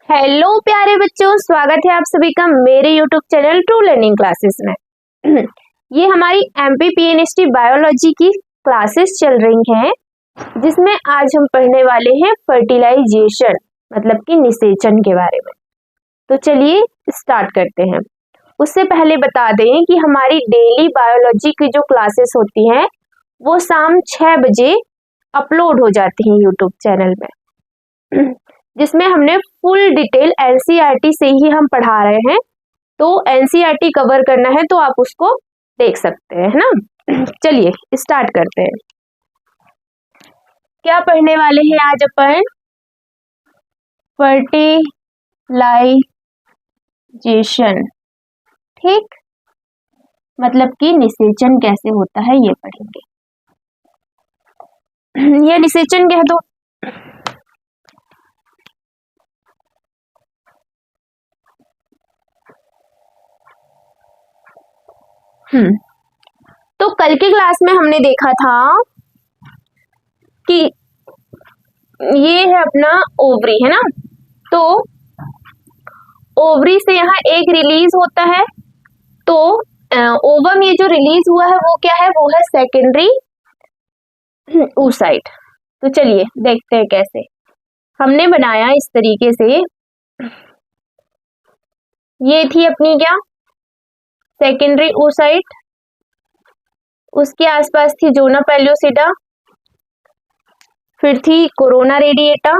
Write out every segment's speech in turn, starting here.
Hello प्यारे बच्चों, स्वागत है आप सभी का मेरे YouTube channel true learning classes में। ये हमारी एमपीपीएनएसटी बायोलॉजी की क्लासेस चल रही हैं, जिसमें आज हम पढ़ने वाले हैं फर्टिलाइजेशन मतलब कि निषेचन के बारे में। तो चलिए स्टार्ट करते हैं। उससे पहले बता दें कि हमारी डेली बायोलॉजी की जो क्लासेस होती हैं वो शाम 6 बजे अपलोड हो जाती हैं यूट्यूब चैनल में, जिसमें हमने फुल डिटेल एनसीईआरटी से ही हम पढ़ा रहे हैं। तो एनसीईआरटी कवर करना है तो आप उसको देख सकते हैं, है ना। चलिए स्टार्ट करते हैं। क्या पढ़ने वाले हैं आज अपन? फर्टिलाइजेशन, ठीक, मतलब कि निषेचन कैसे होता है ये पढ़ेंगे। ये निषेचन कह दो। तो कल की क्लास में हमने देखा था कि ये है अपना ओवरी, है ना। तो ओवरी से यहाँ एक रिलीज होता है। तो ओवम ये जो रिलीज हुआ है वो क्या है? वो है सेकेंडरी oocyte। तो चलिए देखते हैं कैसे हमने बनाया। इस तरीके से ये थी अपनी क्या? Secondary oocyte। उसके आसपास थी जोना पेल्यूसिडा, फिर थी कोरोना रेडिएटा,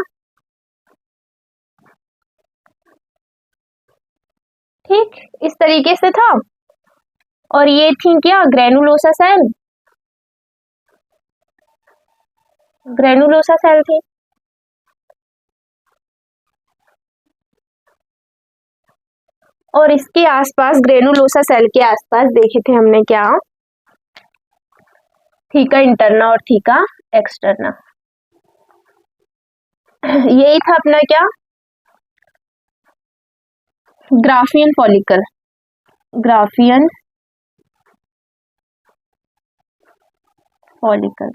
ठीक, इस तरीके से था। और ये थी क्या? ग्रेनुलोसा सेल, ग्रेनुलोसा सेल थी। और इसके आसपास ग्रेनुलोसा सेल के आसपास देखे थे हमने क्या? थीका इंटरना और थीका एक्सटर्ना। यही था अपना क्या? Graafian follicle, Graafian follicle,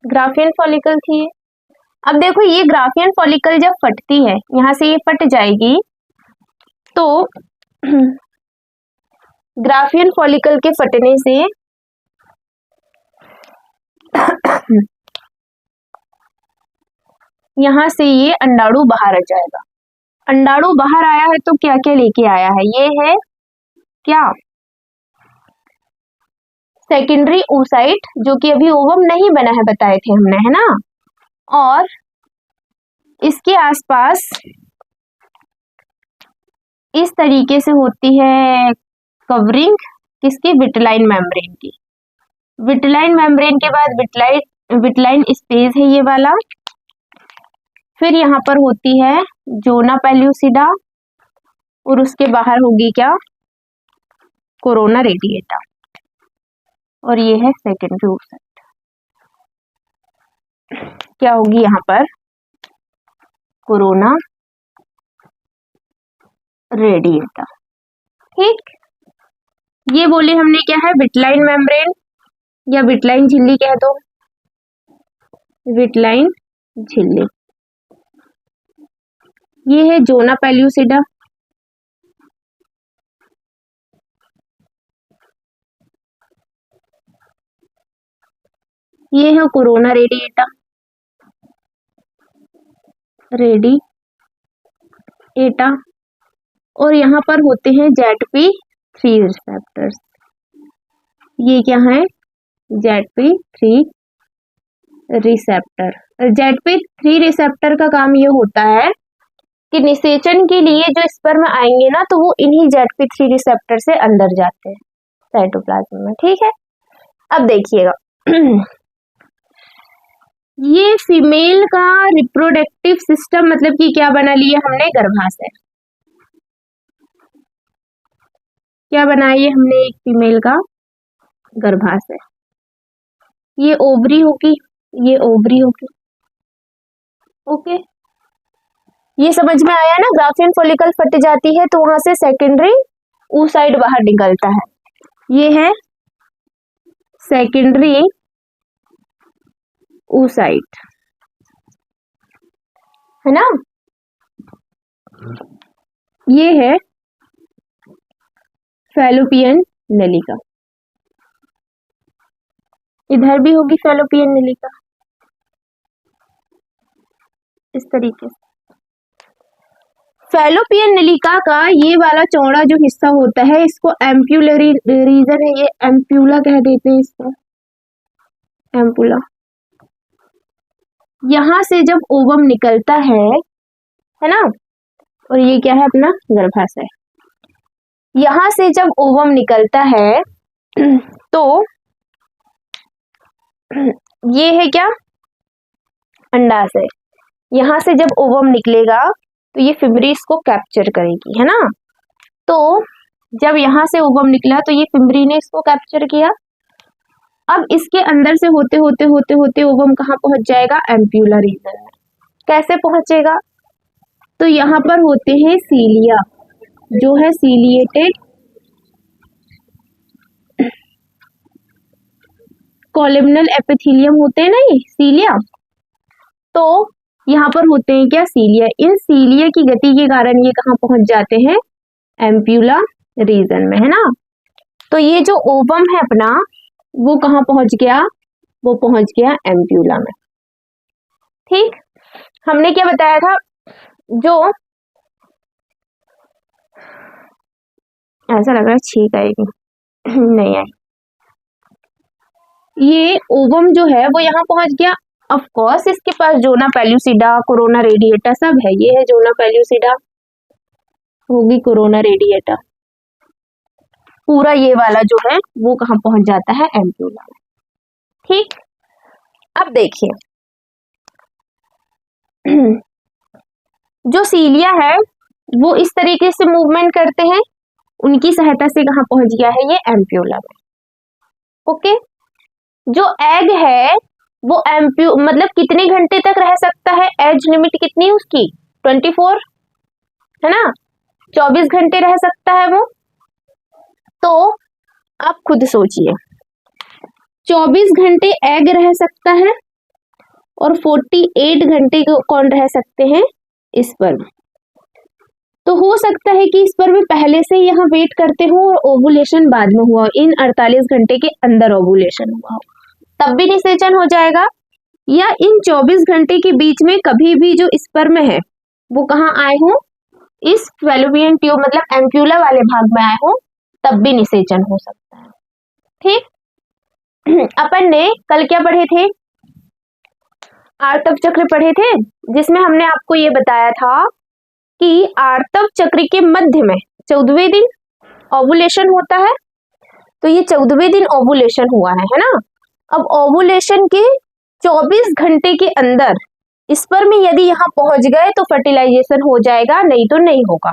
Graafian follicle थी। अब देखो ये ग्राफियन फॉलिकल जब फटती है, यहां से ये फट जाएगी, तो ग्राफियन फॉलिकल के फटने से यहां से ये अंडाणु बाहर आ जाएगा। अंडाणु बाहर आया है तो क्या क्या लेके आया है? ये है क्या? सेकेंडरी oocyte, जो कि अभी ओवम नहीं बना है, बताए थे हमने, है ना। और इसके आसपास इस तरीके से होती है कवरिंग, किसकी? विटलाइन मेम्ब्रेन की। विटलाइन मेम्ब्रेन के बाद विटलाइन स्पेस है ये वाला। फिर यहाँ पर होती है जोना पेल्यूसिडा और उसके बाहर होगी क्या? Corona radiata. और ये है सेकेंडरी oocyte। क्या होगी यहाँ पर? कोरोना रेडिएटा, ठीक। ये बोले हमने क्या है? विटलाइन मेम्ब्रेन या विटलाइन झिल्ली कह दो, विटलाइन झिल्ली। ये है जोना पेल्यूसिडा, ये है कोरोना रेडिएटा, रेडिएटा। और यहाँ पर होते हैं ZP3 रिसेप्टर्स। ये क्या है? ZP3 receptor. ZP3 रिसेप्टर का काम ये होता है कि निषेचन के लिए जो स्पर्म आएंगे ना, तो वो इन्हीं ZP3 रिसेप्टर से अंदर जाते हैं साइटोप्लाज्म में, ठीक है। अब देखिएगा, ये फीमेल का रिप्रोडक्टिव सिस्टम मतलब कि क्या बना लिया हमने? गर्भाशय। क्या बनाइए हमने? एक फीमेल का गर्भाशय। ये ओवरी होगी, ये ओवरी होगी, ओके। ये समझ में आया ना? ग्राफियन फॉलिकल फट जाती है तो वहां से सेकेंडरी oocyte बाहर निकलता है। ये है सेकेंडरी oocyte। है ना। ये है फैलोपियन नलिका, इधर भी होगी फैलोपियन नलिका इस तरीके से। फैलोपियन नलिका का ये वाला चौड़ा जो हिस्सा होता है इसको एम्प्यूलरी रीजन है, ये एम्प्यूला कह देते हैं इसको, एम्पुला। यहां से जब ओवम निकलता है ना, और ये क्या है अपना गर्भाशय। यहां से जब ओवम निकलता है तो ये है क्या, अंडाशय। यहां से जब ओवम निकलेगा तो ये फिम्बरी इसको कैप्चर करेगी, है ना। तो जब यहां से ओवम निकला तो ये फिम्बरी ने इसको कैप्चर किया। अब इसके अंदर से होते होते होते होते ओवम कहाँ पहुंच जाएगा, एम्प्यूला रीजन में। कैसे पहुंचेगा, तो यहाँ पर होते हैं सीलिया, जो है सीलिएटेड कॉलमनल एपिथेलियम होते हैं ना ये सीलिया, तो यहाँ पर होते हैं क्या, सीलिया। इन सीलिया की गति के कारण ये कहाँ पहुंच जाते हैं, एम्प्यूला रीजन में, है ना। तो ये जो ओवम है अपना वो कहाँ पहुंच गया, वो पहुंच गया एम्प्यूला में। ठीक, हमने क्या बताया था, जो ऐसा लग रहा है छींक आएगी नहीं आई, ये ओवम जो है वो यहाँ पहुंच गया। ऑफ कोर्स इसके पास जोना पेल्यूसिडा, कोरोना रेडिएटा सब है। ये है जोना पेल्यूसिडा, होगी कोरोना रेडिएटा, पूरा ये वाला जो है वो कहाँ पहुंच जाता है, एम्प्यूला में। ठीक, अब देखिए जो सीलिया है वो इस तरीके से मूवमेंट करते हैं, उनकी सहायता से कहाँ पहुंच गया है, ये एम्प्यूला में। ओके, जो एग है वो मतलब कितने घंटे तक रह सकता है, एज लिमिट कितनी उसकी, 24, है ना, 24 घंटे रह सकता है वो। तो आप खुद सोचिए, 24 घंटे एग रह सकता है और 48 घंटे कौन रह सकते हैं, स्पर्म। तो हो सकता है कि स्पर्म पहले से यहाँ वेट करते हो और ओवुलेशन बाद में हुआ, इन 48 घंटे के अंदर ओवुलेशन हुआ हो, तब भी निषेचन हो जाएगा। या इन 24 घंटे के बीच में कभी भी जो स्पर्म है वो कहाँ आए हो, इस फैलोपियन ट्यूब मतलब एम्प्यूला वाले भाग में आए हो, तब भी निषेचन हो सकता है। ठीक, अपन ने कल क्या पढ़े थे, आर्तव चक्र पढ़े थे, जिसमें हमने आपको ये बताया था कि आर्तव चक्र के मध्य में 14वें दिन ओवुलेशन होता है। तो ये 14वें दिन ओवुलेशन हुआ है ना। अब ओवुलेशन के 24 घंटे के अंदर स्पर्म यदि यहाँ पहुंच गए तो फर्टिलाइजेशन हो जाएगा, नहीं तो नहीं होगा।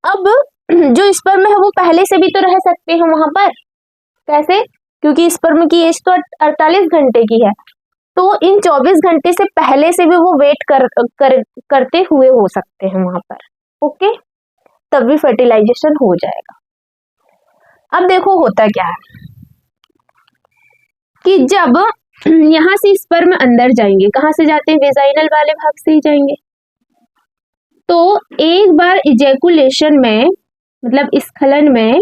अब जो स्पर्म है वो पहले से भी तो रह सकते हैं वहां पर, कैसे, क्योंकि स्पर्म की एज तो 48 घंटे की है, तो इन 24 घंटे से पहले से भी वो वेट करते हुए हो सकते हैं वहां पर। ओके, तब भी फर्टिलाइजेशन हो जाएगा। अब देखो होता क्या है कि जब यहां से स्पर्म अंदर जाएंगे, कहां से जाते हैं, वेजाइनल वाले भाग से ही जाएंगे। तो एक बार इजैकुलेशन में मतलब स्खलन में,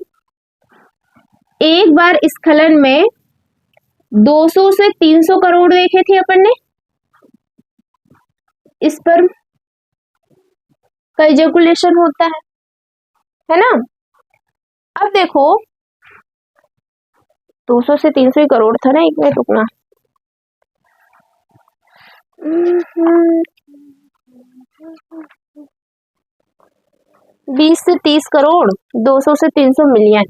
एक बार स्खलन में 200 से 300 करोड़ देखे थे अपन ने स्पर्म का इजैकुलेशन होता है ना। अब देखो 200 से 300 ही करोड़ था ना, एक मिनट रुकना, बीस से 30 करोड़, 200 से 300 मिलियन,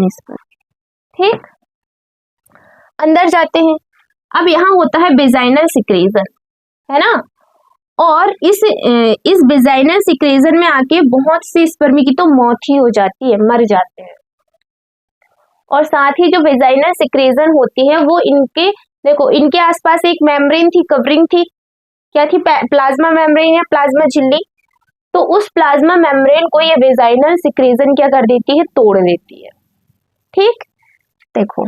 स्पर्म। ठीक, अंदर जाते हैं। अब यहाँ होता है वेजाइनल सिक्रेशन, है ना, और इस वेजाइनल सिक्रेशन में आके बहुत सी स्पर्म की तो मौत ही हो जाती है, मर जाते हैं। और साथ ही जो वेजाइनल सिक्रेशन होती है वो इनके, देखो इनके आसपास एक मेम्ब्रेन थी, कवरिंग थी, क्या थी, प्लाज्मा मेम्ब्रेन या प्लाज्मा झिल्ली। तो उस प्लाज्मा मेम्ब्रेन को ये वेजाइनल सिक्रेशन क्या कर देती है, तोड़ देती है। ठीक, देखो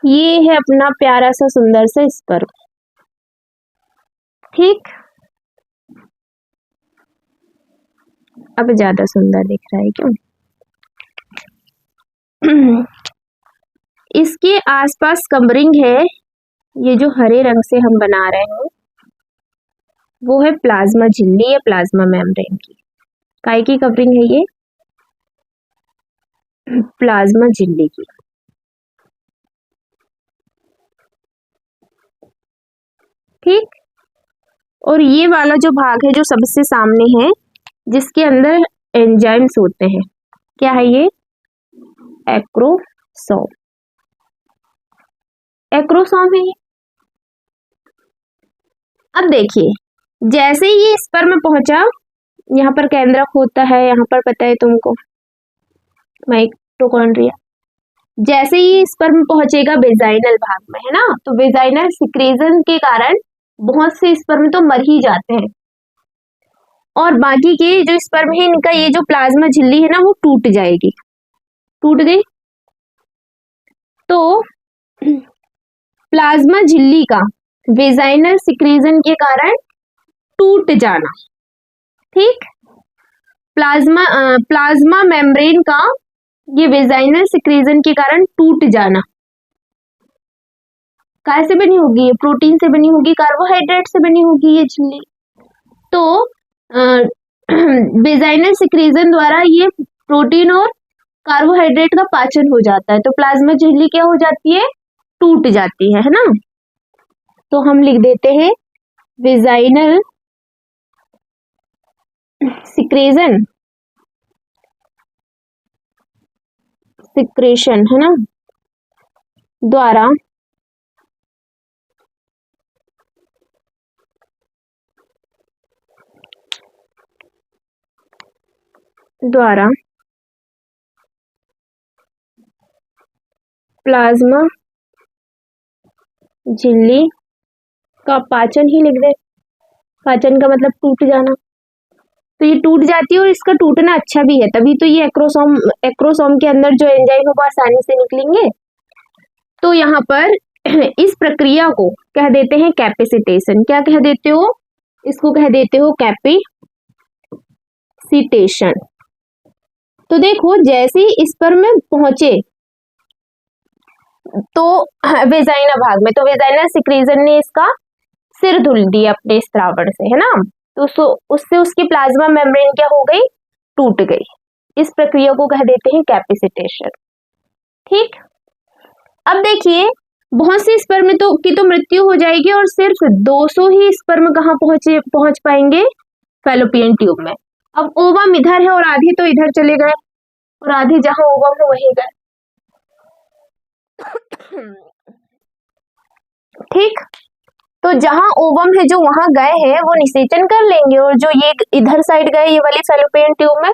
ये है अपना प्यारा सा सुंदर सा स्पर्म। ठीक, अब ज्यादा सुंदर दिख रहा है क्यों? इसके आसपास कवरिंग है, ये जो हरे रंग से हम बना रहे हैं वो है प्लाज्मा झिल्ली या प्लाज्मा मेम्ब्रेन की। काय की कवरिंग है ये? प्लाज्मा झिल्ली की। ठीक, और ये वाला जो भाग है जो सबसे सामने है, जिसके अंदर एंजाइम्स होते हैं, क्या है ये? एक्रोसोम। एक्रोसोम है ये। अब देखिए, जैसे ही ये स्पर्म में पहुंचा, यहाँ पर केंद्रक होता है, यहाँ पर पता है तुमको माइटोकॉन्ड्रिया। जैसे ही स्पर्म पहुंचेगा वेजाइनल भाग में, है ना, तो वेजाइनल सिक्रेशन के कारण बहुत से स्पर्म तो मर ही जाते हैं, और बाकी के जो स्पर्म है इनका ये जो प्लाज्मा झिल्ली है ना वो टूट जाएगी। टूट गई तो प्लाज्मा झिल्ली का वेजाइनल सिक्रेशन के कारण टूट जाना। ठीक, प्लाज्मा मेम्ब्रेन का ये वेजाइनल सिक्रेशन के कारण टूट जाना काय से बनी होगी? ये प्रोटीन से बनी होगी, कार्बोहाइड्रेट से बनी होगी ये झिल्ली। तो वेजाइनल सिक्रेशन द्वारा ये प्रोटीन और कार्बोहाइड्रेट का पाचन हो जाता है, तो प्लाज्मा झिल्ली क्या हो जाती है? टूट जाती है ना। तो हम लिख देते हैं वेजाइनल सिक्रेशन, सिक्रेशन है ना, द्वारा प्लाज्मा झिल्ली का पाचन ही लिख दे। पाचन का मतलब टूट जाना, तो ये टूट जाती है और इसका टूटना अच्छा भी है, तभी तो ये एक्रोसोम के अंदर जो एंजाइम है वो आसानी से निकलेंगे। तो यहाँ पर इस प्रक्रिया को कह देते हैं कैपेसिटेशन। क्या कह देते हो? इसको कह देते हो कैपेसिटेशन। तो देखो, जैसे ही स्पर्म में पहुंचे तो वेजाइना भाग में, तो वेजाइनल सिक्रेशन ने इसका सिर धुल दिया अपने स्त्रावण से, है ना, तो उससे उसकी प्लाज्मा मेम्ब्रेन क्या हो गई? टूट गई। इस प्रक्रिया को कह देते हैं कैपेसिटेशन। ठीक, अब देखिए, बहुत से स्पर्म की तो मृत्यु हो जाएगी और सिर्फ 200 ही स्पर्म कहाँ पहुंच पाएंगे? फैलोपियन ट्यूब में। अब ओवम इधर है और आधे तो इधर चले गए और आधे जहां ओवम है वहीं गए। ठीक, तो जहां ओवम है जो वहां गए हैं वो निषेचन कर लेंगे, और जो ये इधर साइड गए ये वाली फैलोपियन ट्यूब में,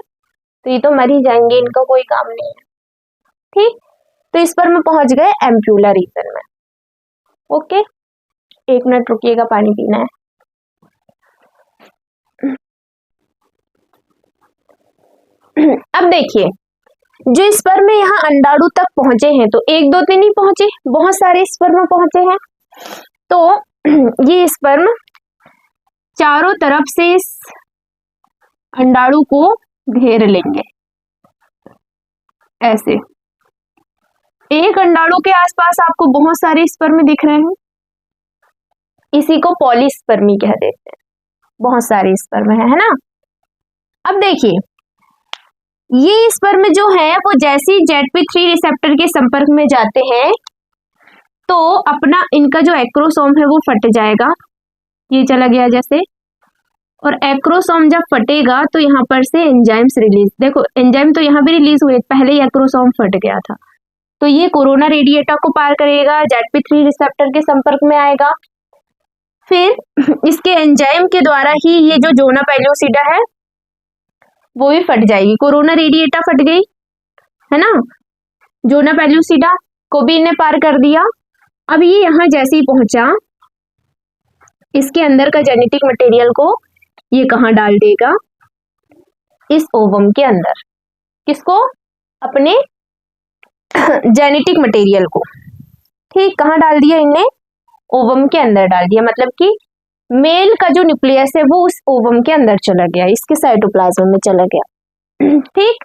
तो ये तो मर ही जाएंगे, इनका कोई काम नहीं है। ठीक, तो इस पर में पहुंच गए एम्प्यूला रीजन में। ओके, 1 मिनट रुकिएगा, पानी पीना है। अब देखिए, जो स्पर्म यहाँ अंडाणु तक पहुंचे हैं, तो 1 2 3 नहीं पहुंचे, बहुत सारे स्पर्म पहुंचे हैं। तो ये स्पर्म चारों तरफ से इस अंडाणु को घेर लेंगे, ऐसे। एक अंडाणु के आसपास आपको बहुत सारे स्पर्म दिख रहे हैं, इसी को पॉलीस्पर्मी कह देते हैं। बहुत सारे स्पर्म है ना। अब देखिए, ये स्पर्म जो है वो जैसे ही ZP3 रिसेप्टर के संपर्क में जाते हैं तो अपना इनका जो एक्रोसोम है वो फट जाएगा, ये चला गया जैसे, और एक्रोसोम जब फटेगा तो यहाँ पर से एंजाइम्स रिलीज, देखो एंजाइम तो यहाँ भी रिलीज हुए, पहले ही एक्रोसोम फट गया था, तो ये कोरोना रेडिएटा को पार करेगा, ZP3 रिसेप्टर के संपर्क में आएगा, फिर इसके एंजाइम के द्वारा ही ये जो जोना पेल्यूसिडा है वो भी फट जाएगी। कोरोना रेडिएटा फट गई, है ना, जोना पेल्यूसिडा को भी इन्हें पार कर दिया। अब ये यहाँ जैसे ही पहुंचा, इसके अंदर का जेनेटिक मटेरियल को ये कहाँ डाल देगा? इस ओवम के अंदर। किसको? अपने जेनेटिक मटेरियल को। ठीक, कहाँ डाल दिया इनने? ओवम के अंदर डाल दिया, मतलब कि मेल का जो न्यूक्लियस है वो उस ओवम के अंदर चला गया, इसके साइटोप्लाज्म में चला गया। ठीक,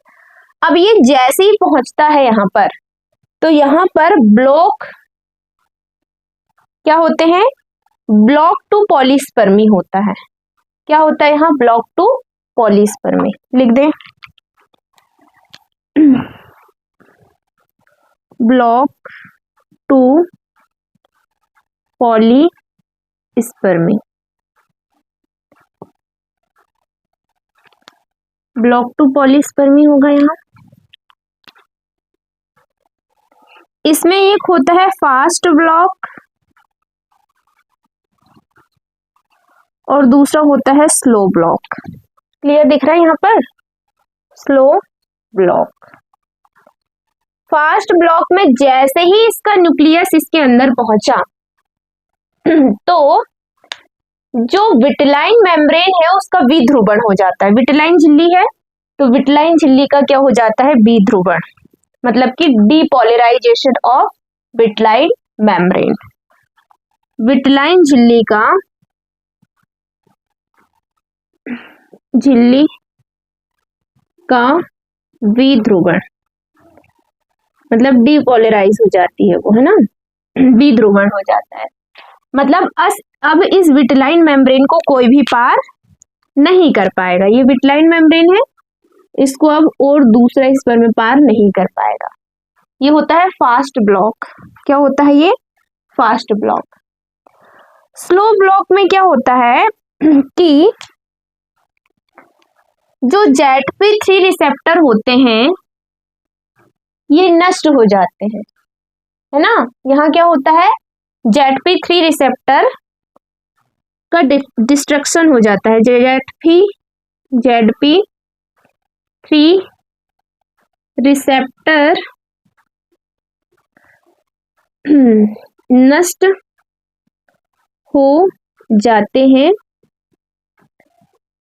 अब ये जैसे ही पहुंचता है यहाँ पर, तो यहाँ पर ब्लॉक क्या होते हैं? ब्लॉक टू पॉलीस्पर्मी होता है। क्या होता है यहाँ? Block to polyspermy. लिख दें, block to polyspermy. Block to polyspermy होगा यहाँ। इसमें एक होता है फास्ट ब्लॉक और दूसरा होता है स्लो ब्लॉक। क्लियर दिख रहा है यहाँ पर? Slow block. फास्ट ब्लॉक में जैसे ही इसका न्यूक्लियस इसके अंदर पहुंचा तो जो विटलाइन मेम्ब्रेन है उसका विध्रुवण हो जाता है। विटलाइन झिल्ली है तो विटलाइन झिल्ली का क्या हो जाता है? विध्रुवण, मतलब कि depolarisation of vitelline membrane. Vitelline झिल्ली का विध्रुवण मतलब डीपोलराइज हो जाती है वो, है ना, विध्रुवण हो जाता है। मतलब अब इस विटलाइन मेम्ब्रेन को कोई भी पार नहीं कर पाएगा। ये विटलाइन मेम्ब्रेन है, इसको अब और दूसरा इस पर में पार नहीं कर पाएगा। ये होता है फास्ट ब्लॉक। क्या होता है ये? Fast block. स्लो ब्लॉक में क्या होता है कि जो ZP3 रिसेप्टर होते हैं ये नष्ट हो जाते हैं, है ना। यहाँ क्या होता है? ZP3 रिसेप्टर का डिस्ट्रक्शन हो जाता है। ZP3 रिसेप्टर नष्ट हो जाते हैं,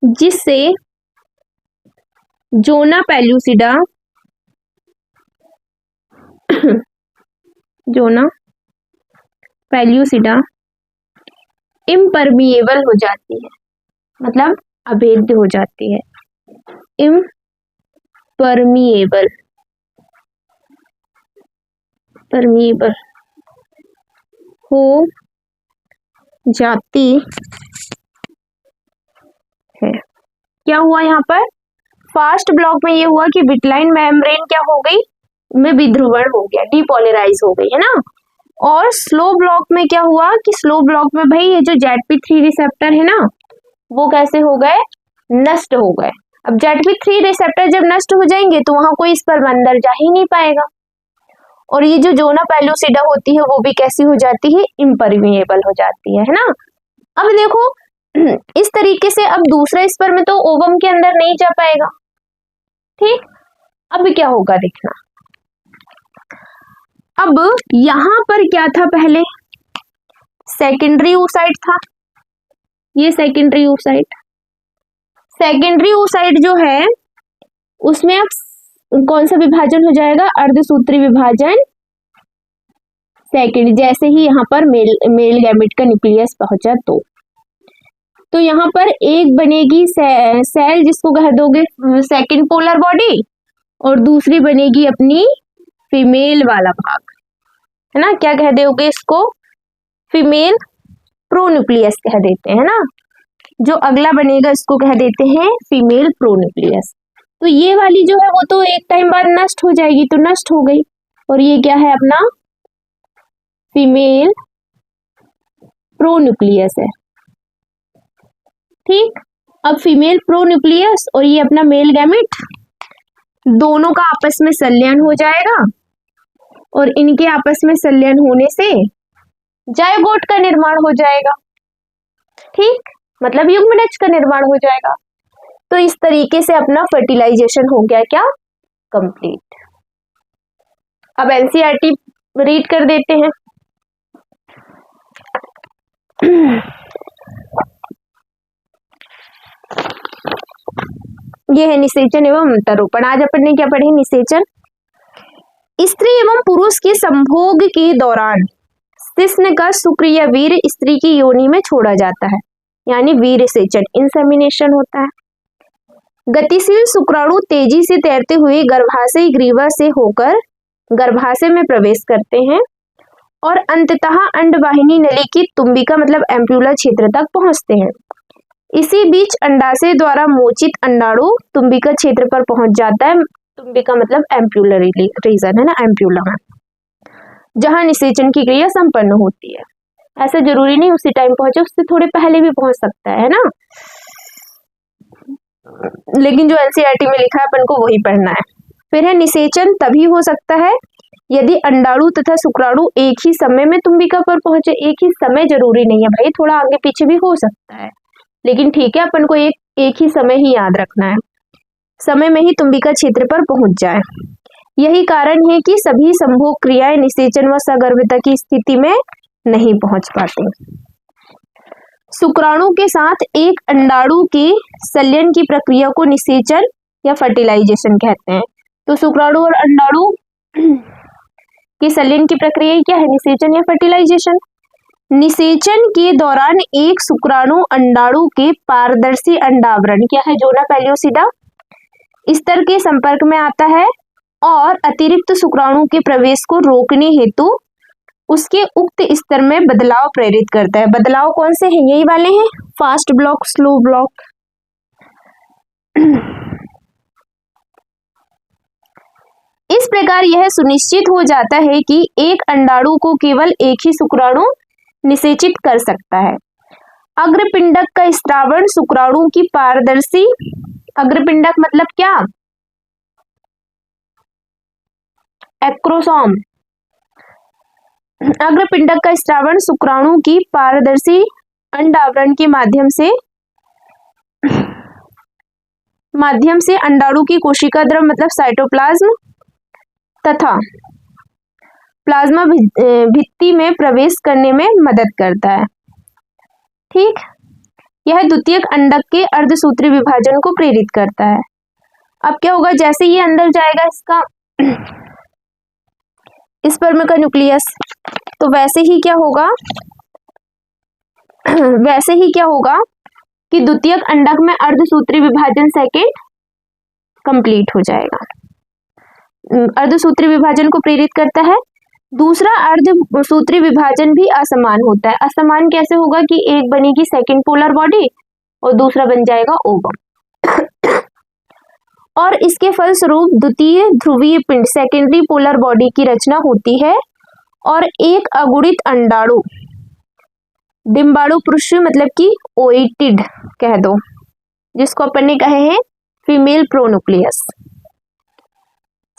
जिससे जोना पेल्यूसिडा इम्परमिएबल हो जाती है, मतलब अभेद्य हो जाती है। इम्परमिएबल हो जाती है। क्या हुआ यहाँ पर? फास्ट ब्लॉक में ये हुआ कि विटलाइन मेम्ब्रेन क्या हो गई? में विध्रुवण हो गया, डीपोलराइज हो गई, है ना। और स्लो ब्लॉक में क्या हुआ कि स्लो ब्लॉक में भाई ये जो ZP3 रिसेप्टर है ना वो कैसे हो गए? नष्ट हो गए। अब ZP3 रिसेप्टर जब नष्ट हो जाएंगे तो वहां कोई स्पर्म अंदर जा ही नहीं पाएगा, और ये जो जोना पेल्यूसिडा होती है वो भी कैसी हो जाती है? इम्परमिएबल हो जाती है ना। अब देखो इस तरीके से अब दूसरा स्पर्म तो ओवम के अंदर नहीं जा पाएगा। ठीक, अब क्या होगा देखना। अब यहां पर क्या था? पहले सेकेंडरी oocyte था, ये सेकेंडरी oocyte। सेकेंडरी oocyte जो है उसमें अब कौन सा विभाजन हो जाएगा? अर्धसूत्री विभाजन सेकेंड। जैसे ही यहाँ पर मेल गैमेट का न्यूक्लियस पहुंचा तो यहाँ पर एक बनेगी सेल जिसको कह दोगे सेकेंड पोलर बॉडी, और दूसरी बनेगी अपनी फीमेल वाला भाग, है ना। क्या कह दोगे इसको? फीमेल प्रोन्यूक्लियस कह देते हैं ना। जो अगला बनेगा इसको कह देते हैं फीमेल प्रोन्यूक्लियस। तो ये वाली जो है वो तो एक टाइम बाद नष्ट हो जाएगी, तो नष्ट हो गई, और ये क्या है? अपना फीमेल प्रोन्यूक्लियस है। ठीक, अब फीमेल प्रोन्यूक्लियस और ये अपना मेल गैमेट दोनों का आपस में संलयन हो जाएगा, और इनके आपस में संलयन होने से जायगोट का निर्माण हो जाएगा। ठीक, मतलब युग्मनज का निर्माण हो जाएगा। तो इस तरीके से अपना फर्टिलाइजेशन हो गया क्या? कंप्लीट। अब एनसीईआरटी रीड कर देते हैं। ये है निषेचन एवं अंतरोपण। आज अपन ने क्या पढ़े? निषेचन। स्त्री एवं पुरुष के संभोग के दौरान शिश्न का शुक्र या वीर स्त्री की योनि में छोड़ा जाता है, यानी वीर सेचन, इंसेमिनेशन होता है। गतिशील शुक्राणु तेजी से तैरते हुए गर्भाशय ग्रीवा से होकर गर्भाशय में प्रवेश करते हैं और अंततः अंडवाहिनी नली की तुम्बिका मतलब एम्प्यूला क्षेत्र तक पहुंचते हैं। इसी बीच अंडाशय द्वारा मोचित अंडाणु तुम्बिका क्षेत्र पर पहुंच जाता है। तुम्बिका मतलब एम्प्यूलर रीजन है ना, एम्प्यूला में, जहां निषेचन की क्रिया संपन्न होती है। ऐसा जरूरी नहीं उसी टाइम पहुंचे, उससे थोड़े पहले भी पहुंच सकता है ना, लेकिन जो एनसीईआरटी में लिखा है अपन को वही पढ़ना है। फिर है निषेचन तभी हो सकता है यदि अंडाणु तथा शुक्राणु एक ही समय में तुम्बिका पर पहुंचे। एक ही समय जरूरी नहीं है भाई, थोड़ा आगे पीछे भी हो सकता है, लेकिन ठीक है अपन को एक ही समय ही याद रखना है, समय में ही तुम्बिका क्षेत्र पर पहुंच जाए। यही कारण है कि सभी संभोग क्रियाएं निषेचन व सगर्भता की स्थिति में नहीं पहुंच पाती। शुक्राणु के साथ एक अंडाणु के संलयन की प्रक्रिया को निषेचन या फर्टिलाइजेशन कहते हैं। तो शुक्राणु और अंडाणु के संलयन की प्रक्रिया क्या है, निषेचन या फर्टिलाइजेशन। निषेचन के दौरान एक शुक्राणु अंडाणु के पारदर्शी अंडावरण क्या है, जोना पेलियोसिडा स्तर के संपर्क में आता है और अतिरिक्त शुक्राणु के प्रवेश को रोकने हेतु उसके उक्त स्तर में बदलाव प्रेरित करता है। बदलाव कौन से हैं, यही वाले हैं, फास्ट ब्लॉक, स्लो ब्लॉक। इस प्रकार यह सुनिश्चित हो जाता है कि एक अंडाणु को केवल एक ही शुक्राणु निषेचित कर सकता है। अग्रपिंडक का स्त्रावण शुक्राणु की पारदर्शी, अग्रपिंडक मतलब क्या, एक्रोसोम। अग्रपिंडक का स्त्रावण शुक्राणु की पारदर्शी अंडावरण के माध्यम से अंडाणु की कोशिका द्रव मतलब साइटोप्लाज्म तथा प्लाज्मा भित्ति में प्रवेश करने में मदद करता है। ठीक, यह द्वितीयक अंडक के अर्धसूत्री विभाजन को प्रेरित करता है। अब क्या होगा, जैसे ये अंदर जाएगा इसका स्पर्म का न्यूक्लियस, तो वैसे ही क्या होगा कि द्वितीयक अंडक में अर्धसूत्री विभाजन सेकेंड कंप्लीट हो जाएगा। अर्धसूत्री विभाजन को प्रेरित करता है। दूसरा अर्धसूत्री विभाजन भी असमान होता है। असमान कैसे होगा कि एक बनेगी सेकेंड पोलर बॉडी और दूसरा बन जाएगा ओवम और इसके फलस्वरूप द्वितीय ध्रुवीय पिंड सेकेंडरी पोलर बॉडी की रचना होती है और एक अगुणित अंडाणु डिम्बाणु पुरुष मतलब कि ओइटिड कह दो, जिसको अपन ने कहे हैं फीमेल प्रोन्यूक्लियस,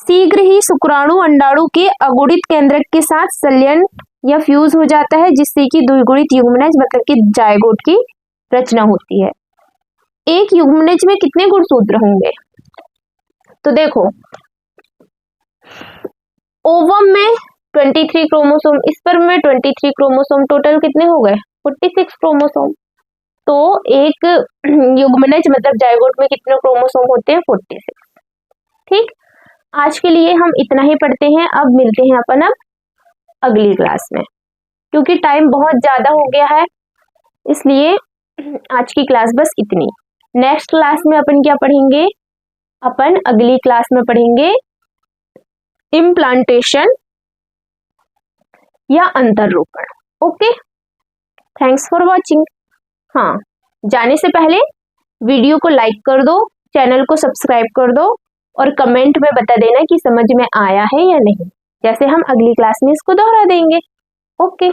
शीघ्र ही शुक्राणु अंडाणु के अगुणित केंद्रक के साथ संलयन या फ्यूज हो जाता है, जिससे कि द्विगुणित युग्मनज मतलब कि जायगोट की रचना होती है। एक युग्मनज में कितने गुणसूत्र होंगे, तो देखो ओवम में 23 क्रोमोसोम, स्पर्म में 23 क्रोमोसोम, टोटल कितने हो गए 46 क्रोमोसोम। तो एक युग्मनज मतलब जायगोट में कितने क्रोमोसोम होते हैं 46। ठीक, आज के लिए हम इतना ही पढ़ते हैं। अब मिलते हैं अपन अब अगली क्लास में, क्योंकि टाइम बहुत ज्यादा हो गया है, इसलिए आज की क्लास बस इतनी। नेक्स्ट क्लास में अपन क्या पढ़ेंगे, अपन अगली क्लास में पढ़ेंगे इम्प्लांटेशन या अंतररोपण। Okay, thanks for watching. हाँ, जाने से पहले वीडियो को लाइक कर दो, चैनल को सब्सक्राइब कर दो और कमेंट में बता देना कि समझ में आया है या नहीं, जैसे हम अगली क्लास में इसको दोहरा देंगे। ओके।